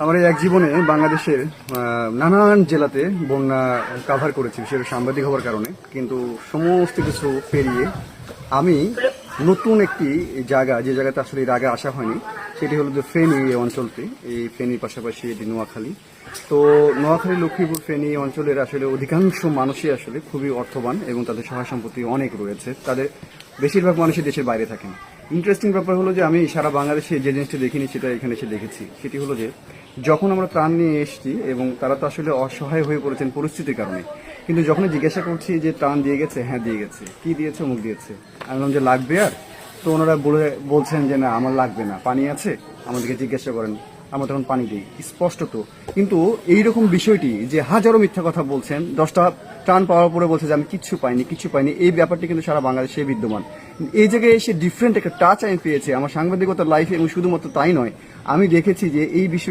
আমার এই এক জীবনে বাংলাদেশের নানান জেলাতে বন্যা কাভার করেছি, সেটা সাংবাদিক হওয়ার কারণে। কিন্তু সমস্ত কিছু পেরিয়ে আমি নতুন একটি জায়গা, যে জায়গাতে আসলে এর আগে আসা হয়নি, সেটি হলো যে ফেনী এই অঞ্চলটি। এই ফেনীর পাশাপাশি এটি নোয়াখালী। তো নোয়াখালী, লক্ষ্মীপুর, ফেনী অঞ্চলের আসলে অধিকাংশ মানুষই আসলে খুবই অর্থবান এবং তাদের সহায় সম্পত্তি অনেক রয়েছে। তাদের বেশিরভাগ মানুষই দেশের বাইরে থাকেন। ইন্টারেস্টিং ব্যাপার হলো যে আমি সারা বাংলাদেশে যে জিনিসটা দেখিনি সেটা এখানে এসে দেখেছি। সেটি হলো যে যখন আমরা ত্রাণ নিয়ে এসেছি এবং তারা তো আসলে অসহায় হয়ে পড়েছেন পরিস্থিতির কারণে, কিন্তু যখন জিজ্ঞাসা করছি যে ত্রাণ দিয়ে গেছে, হ্যাঁ দিয়ে গেছে, কি দিয়েছে, অমুক দিয়েছে, আমি বললাম যে লাগবে আর, তো ওনারা বলছেন যে না আমার লাগবে না, পানি আছে, আমাদেরকে জিজ্ঞাসা করেন, আমরা তখন পানি দিই, স্পষ্টত। কিন্তু এইরকম বিষয়টি যে হাজারো মিথ্যা কথা বলছেন, 10টা ত্রাণ পাওয়ার পরে বলছে যে আমি কিচ্ছু পাইনি, এই ব্যাপারটি কিন্তু সারা বাংলাদেশে বিদ্যমান। এই জায়গায় এসে ডিফারেন্ট একটা টাচ আমি পেয়েছি আমার সাংবাদিকতার লাইফে, এবং শুধুমাত্র তাই নয়, আমি দেখেছি যে এই বিষয়